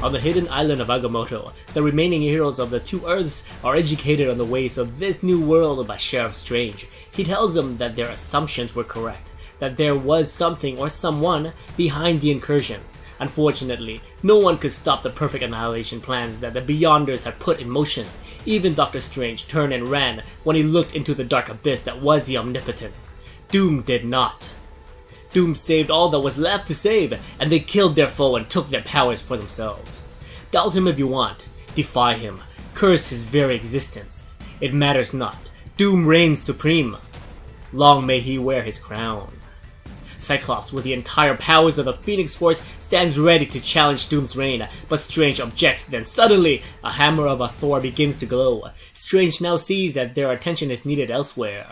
on the hidden island of Agamotto, the remaining heroes of the two Earths are educated on the ways of this new world by Sheriff Strange. He tells them that their assumptions were correct, that there was something or someone behind the incursions. Unfortunately, no one could stop the perfect annihilation plans that the Beyonders had put in motion. Even Dr. Strange turned and ran when he looked into the dark abyss that was the Omnipotence. Doom did not. Doom saved all that was left to save, and they killed their foe and took their powers for themselves. Doubt him if you want, defy him, curse his very existence. It matters not. Doom reigns supreme. Long may he wear his crown. Cyclops, with the entire powers of the Phoenix Force, stands ready to challenge Doom's reign, but Strange objects. Then suddenly, a hammer of a Thor begins to glow. Strange now sees that their attention is needed elsewhere.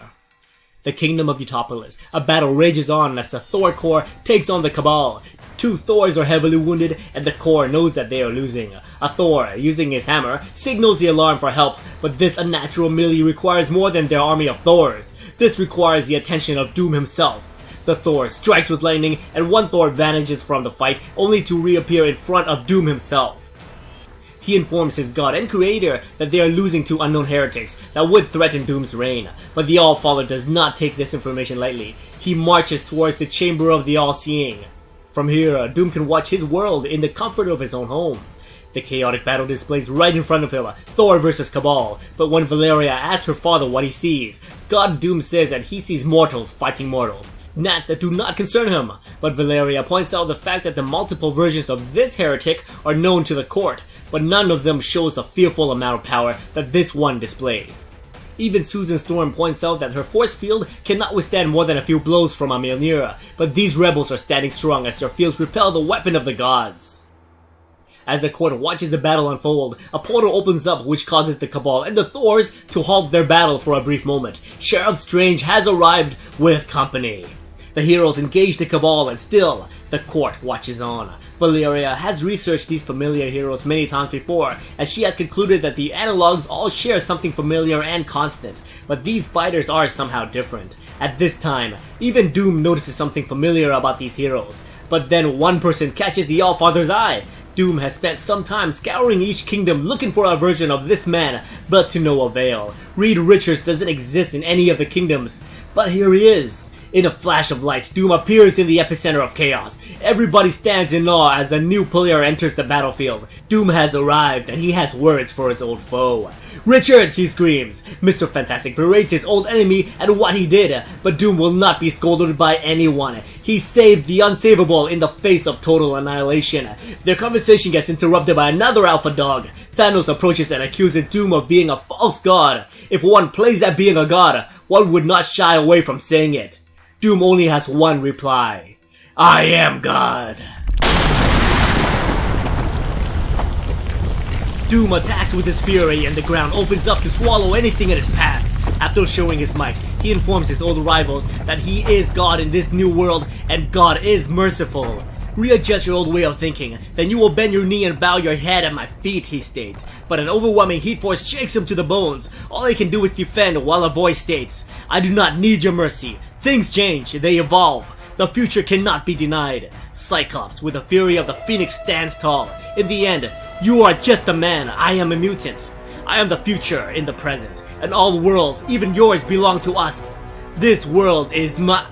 The kingdom of Utopolis. A battle rages on as the Thor Corps takes on the Cabal. Two Thors are heavily wounded, and the Corps knows that they are losing. A Thor, using his hammer, signals the alarm for help, but this unnatural melee requires more than their army of Thors. This requires the attention of Doom himself. The Thor strikes with lightning, and one Thor vanishes from the fight, only to reappear in front of Doom himself. He informs his god and creator that they are losing to unknown heretics that would threaten Doom's reign, but the All-Father does not take this information lightly. He marches towards the Chamber of the All-Seeing. From here, Doom can watch his world in the comfort of his own home. The chaotic battle displays right in front of him, Thor versus Cabal, but when Valeria asks her father what he sees, God Doom says that he sees mortals fighting mortals. Gnats that do not concern him, but Valeria points out the fact that the multiple versions of this heretic are known to the court, but none of them shows the fearful amount of power that this one displays. Even Susan Storm points out that her force field cannot withstand more than a few blows from a Mjolnir, but these rebels are standing strong as their fields repel the weapon of the gods. As the court watches the battle unfold, a portal opens up which causes the Cabal and the Thors to halt their battle for a brief moment. Sheriff Strange has arrived with company. The heroes engage the Cabal, and still, the court watches on. Valeria has researched these familiar heroes many times before, as she has concluded that the analogs all share something familiar and constant, but these fighters are somehow different. At this time, even Doom notices something familiar about these heroes, but then one person catches the All-Father's eye. Doom has spent some time scouring each kingdom looking for a version of this man, but to no avail. Reed Richards doesn't exist in any of the kingdoms, but here he is. In a flash of light, Doom appears in the epicenter of chaos. Everybody stands in awe as a new player enters the battlefield. Doom has arrived, and he has words for his old foe. "Richards!" he screams. Mr. Fantastic berates his old enemy and what he did, but Doom will not be scolded by anyone. He saved the unsavable in the face of total annihilation. Their conversation gets interrupted by another alpha dog. Thanos approaches and accuses Doom of being a false god. If one plays at being a god, one would not shy away from saying it. Doom only has one reply: "I am God." Doom attacks with his fury, and the ground opens up to swallow anything in his path. After showing his might, he informs his old rivals that he is God in this new world, and God is merciful. "Readjust your old way of thinking, then you will bend your knee and bow your head at my feet," he states. But an overwhelming heat force shakes him to the bones. All he can do is defend, while a voice states, "I do not need your mercy. Things change, they evolve. The future cannot be denied." Cyclops, with the fury of the Phoenix, stands tall. In the end, "You are just a man, I am a mutant. I am the future in the present, and all worlds, even yours, belong to us. This world is my..."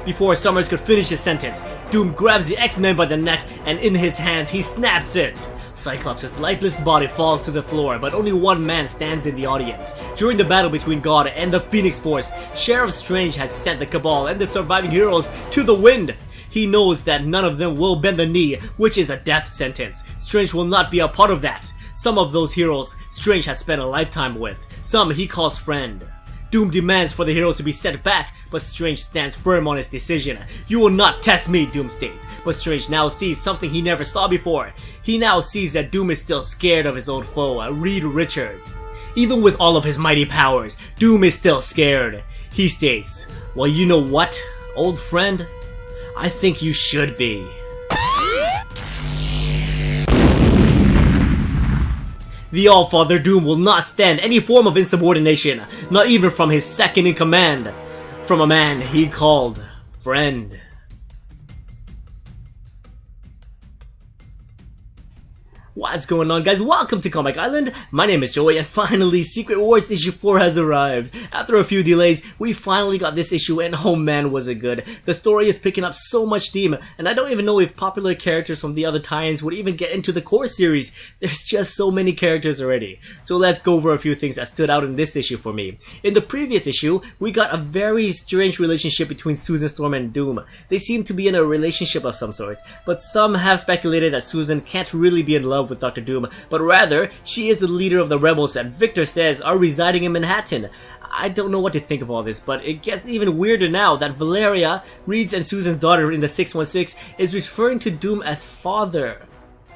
Before Summers could finish his sentence, Doom grabs the X-Men by the neck, and in his hands he snaps it. Cyclops' lifeless body falls to the floor, but only one man stands in the audience. During the battle between God and the Phoenix Force, Sheriff Strange has sent the Cabal and the surviving heroes to the wind. He knows that none of them will bend the knee, which is a death sentence. Strange will not be a part of that. Some of those heroes Strange has spent a lifetime with. Some he calls friend. Doom demands for the heroes to be sent back, but Strange stands firm on his decision. "You will not test me," Doom states. But Strange now sees something he never saw before. He now sees that Doom is still scared of his old foe, Reed Richards. Even with all of his mighty powers, Doom is still scared. He states, "Well, you know what, old friend? I think you should be." The All-Father Doom will not stand any form of insubordination, not even from his second-in-command, from a man he called friend. What's going on, guys? Welcome to Comic Island. My name is Joey, and finally Secret Wars issue 4 has arrived. After a few delays, we finally got this issue, and oh man was it good. The story is picking up so much steam, and I don't even know if popular characters from the other tie-ins would even get into the core series. There's just so many characters already. So let's go over a few things that stood out in this issue for me. In the previous issue, we got a very strange relationship between Susan Storm and Doom. They seem to be in a relationship of some sort, but some have speculated that Susan can't really be in love with Dr. Doom, but rather, she is the leader of the rebels that Victor says are residing in Manhattan. I don't know what to think of all this, but it gets even weirder now that Valeria, Reed's and Susan's daughter in the 616, is referring to Doom as father.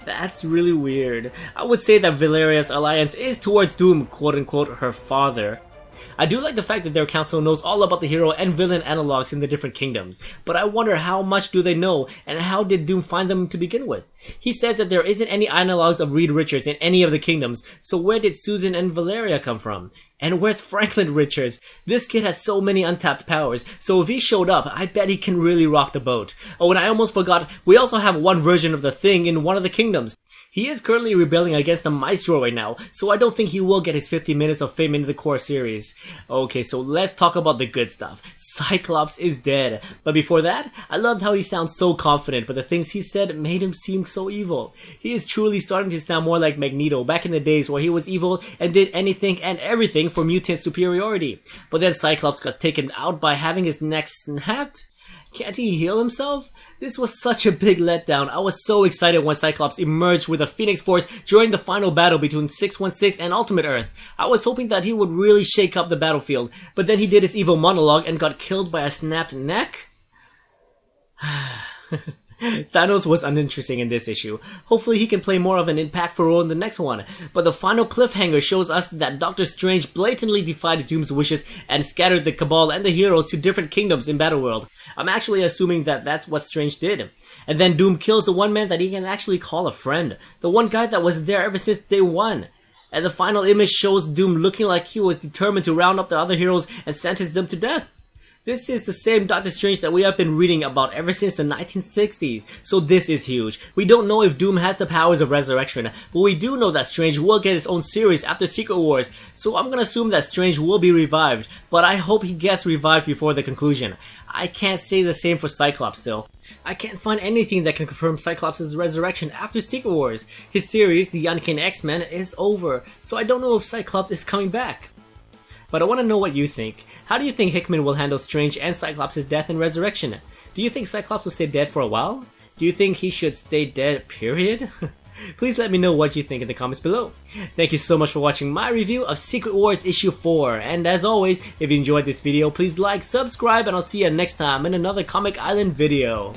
That's really weird. I would say that Valeria's alliance is towards Doom, quote-unquote, her father. I do like the fact that their council knows all about the hero and villain analogs in the different kingdoms, but I wonder how much do they know, and how did Doom find them to begin with? He says that there isn't any analogs of Reed Richards in any of the kingdoms, so where did Susan and Valeria come from? And where's Franklin Richards? This kid has so many untapped powers, so if he showed up, I bet he can really rock the boat. Oh, and I almost forgot, we also have one version of the Thing in one of the kingdoms. He is currently rebelling against the Maestro right now, so I don't think he will get his 50 minutes of fame into the core series. Okay, so let's talk about the good stuff. Cyclops is dead. But before that, I loved how he sounds so confident, but the things he said made him seem so evil. He is truly starting to sound more like Magneto back in the days where he was evil and did anything and everything for mutant superiority. But then Cyclops got taken out by having his neck snapped? Can't he heal himself? This was such a big letdown. I was so excited when Cyclops emerged with the Phoenix Force during the final battle between 616 and Ultimate Earth. I was hoping that he would really shake up the battlefield, but then he did his evil monologue and got killed by a snapped neck? Thanos was uninteresting in this issue. Hopefully he can play more of an impactful role in the next one. But the final cliffhanger shows us that Doctor Strange blatantly defied Doom's wishes and scattered the Cabal and the heroes to different kingdoms in Battleworld. I'm actually assuming that that's what Strange did. And then Doom kills the one man that he can actually call a friend. The one guy that was there ever since day one. And the final image shows Doom looking like he was determined to round up the other heroes and sentence them to death. This is the same Doctor Strange that we have been reading about ever since the 1960s, so this is huge. We don't know if Doom has the powers of resurrection, but we do know that Strange will get his own series after Secret Wars, so I'm gonna assume that Strange will be revived, but I hope he gets revived before the conclusion. I can't say the same for Cyclops though. I can't find anything that can confirm Cyclops' resurrection after Secret Wars. His series, The Uncanny X-Men, is over, so I don't know if Cyclops is coming back. But I want to know what you think. How do you think Hickman will handle Strange and Cyclops' death and resurrection? Do you think Cyclops will stay dead for a while? Do you think he should stay dead, period? Please let me know what you think in the comments below. Thank you so much for watching my review of Secret Wars issue 4. And as always, if you enjoyed this video, please like, subscribe, and I'll see you next time in another Comic Island video.